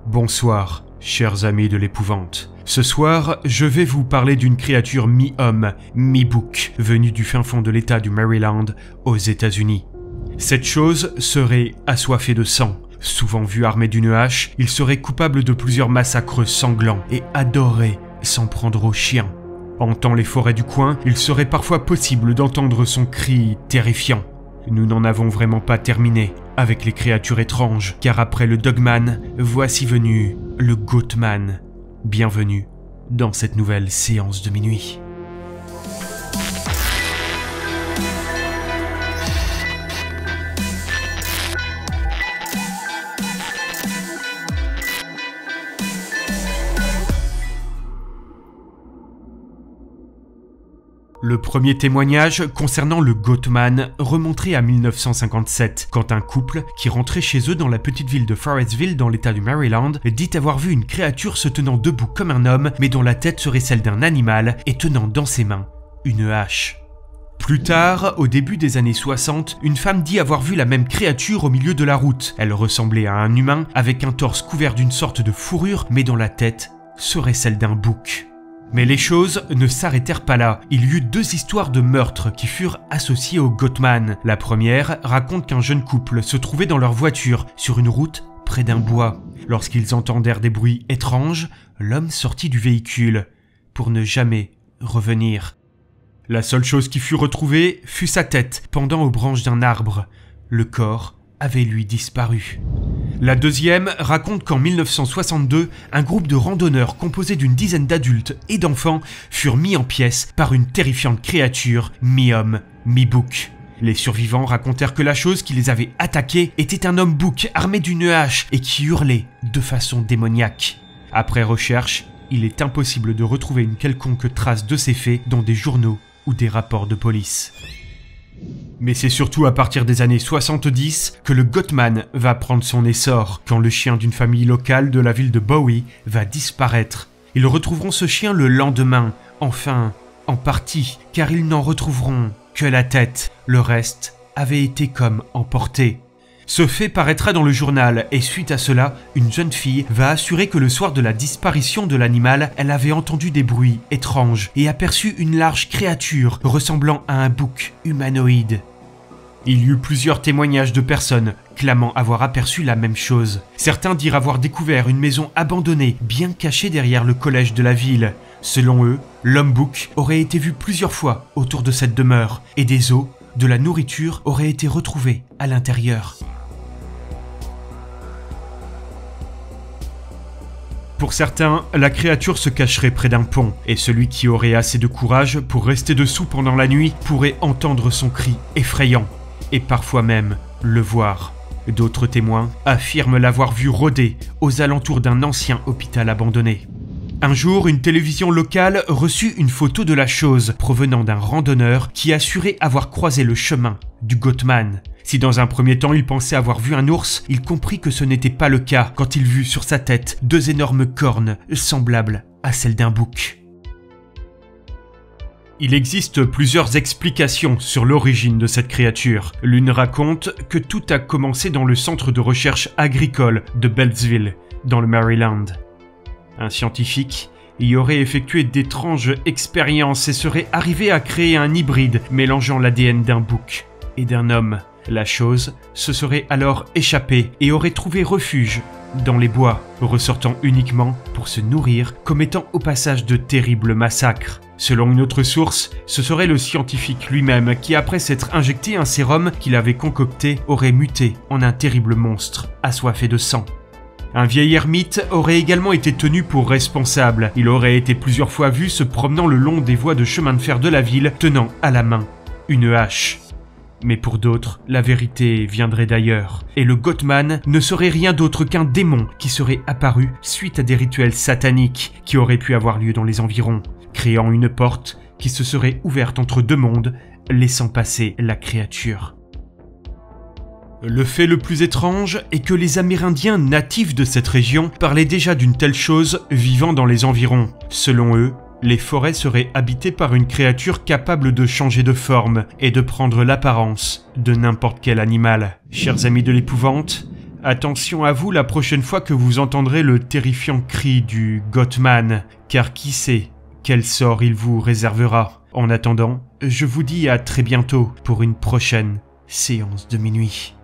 Bonsoir, chers amis de l'épouvante. Ce soir, je vais vous parler d'une créature mi-homme, mi-bouc, venue du fin fond de l'État du Maryland, aux États-Unis. Cette chose serait assoiffée de sang. Souvent vu armé d'une hache, il serait coupable de plusieurs massacres sanglants et adorerait s'en prendre aux chiens. Hantant les forêts du coin, il serait parfois possible d'entendre son cri terrifiant. Nous n'en avons vraiment pas terminé avec les créatures étranges, car après le Dogman, voici venu le Goatman. Bienvenue dans cette nouvelle séance de minuit. Le premier témoignage concernant le Goatman remonterait à 1957, quand un couple qui rentrait chez eux dans la petite ville de Forestville dans l'état du Maryland dit avoir vu une créature se tenant debout comme un homme mais dont la tête serait celle d'un animal et tenant dans ses mains une hache. Plus tard, au début des années 60, une femme dit avoir vu la même créature au milieu de la route. Elle ressemblait à un humain avec un torse couvert d'une sorte de fourrure mais dont la tête serait celle d'un bouc. Mais les choses ne s'arrêtèrent pas là. Il y eut deux histoires de meurtres qui furent associées au Goatman. La première raconte qu'un jeune couple se trouvait dans leur voiture sur une route près d'un bois. Lorsqu'ils entendèrent des bruits étranges, l'homme sortit du véhicule pour ne jamais revenir. La seule chose qui fut retrouvée fut sa tête pendant aux branches d'un arbre. Le corps avait lui disparu. La deuxième raconte qu'en 1962, un groupe de randonneurs composé d'une dizaine d'adultes et d'enfants furent mis en pièces par une terrifiante créature mi-homme, mi-bouc. Les survivants racontèrent que la chose qui les avait attaqués était un homme bouc armé d'une hache et qui hurlait de façon démoniaque. Après recherche, il est impossible de retrouver une quelconque trace de ces faits dans des journaux ou des rapports de police. Mais c'est surtout à partir des années 70 que le Goatman va prendre son essor, quand le chien d'une famille locale de la ville de Bowie va disparaître. Ils retrouveront ce chien le lendemain, enfin, en partie, car ils n'en retrouveront que la tête. Le reste avait été comme emporté. Ce fait paraîtra dans le journal et suite à cela, une jeune fille va assurer que le soir de la disparition de l'animal, elle avait entendu des bruits étranges et aperçu une large créature ressemblant à un bouc humanoïde. Il y eut plusieurs témoignages de personnes clamant avoir aperçu la même chose. Certains dirent avoir découvert une maison abandonnée, bien cachée derrière le collège de la ville. Selon eux, l'homme bouc aurait été vu plusieurs fois autour de cette demeure et des os, de la nourriture auraient été retrouvés à l'intérieur. Pour certains, la créature se cacherait près d'un pont, et celui qui aurait assez de courage pour rester dessous pendant la nuit pourrait entendre son cri effrayant, et parfois même le voir. D'autres témoins affirment l'avoir vu rôder aux alentours d'un ancien hôpital abandonné. Un jour, une télévision locale reçut une photo de la chose provenant d'un randonneur qui assurait avoir croisé le chemin du Goatman. Si dans un premier temps il pensait avoir vu un ours, il comprit que ce n'était pas le cas quand il vit sur sa tête deux énormes cornes semblables à celles d'un bouc. Il existe plusieurs explications sur l'origine de cette créature. L'une raconte que tout a commencé dans le centre de recherche agricole de Beltsville, dans le Maryland. Un scientifique y aurait effectué d'étranges expériences et serait arrivé à créer un hybride mélangeant l'ADN d'un bouc et d'un homme. La chose se serait alors échappée et aurait trouvé refuge dans les bois, ressortant uniquement pour se nourrir, commettant au passage de terribles massacres. Selon une autre source, ce serait le scientifique lui-même qui, après s'être injecté un sérum qu'il avait concocté, aurait muté en un terrible monstre assoiffé de sang. Un vieil ermite aurait également été tenu pour responsable. Il aurait été plusieurs fois vu se promenant le long des voies de chemin de fer de la ville, tenant à la main une hache. Mais pour d'autres, la vérité viendrait d'ailleurs, et le Goatman ne serait rien d'autre qu'un démon qui serait apparu suite à des rituels sataniques qui auraient pu avoir lieu dans les environs, créant une porte qui se serait ouverte entre deux mondes, laissant passer la créature. Le fait le plus étrange est que les Amérindiens natifs de cette région parlaient déjà d'une telle chose vivant dans les environs. Selon eux, les forêts seraient habitées par une créature capable de changer de forme et de prendre l'apparence de n'importe quel animal. Chers amis de l'épouvante, Attention à vous la prochaine fois que vous entendrez le terrifiant cri du Gothman, car qui sait quel sort il vous réservera. En attendant, je vous dis à très bientôt pour une prochaine séance de minuit.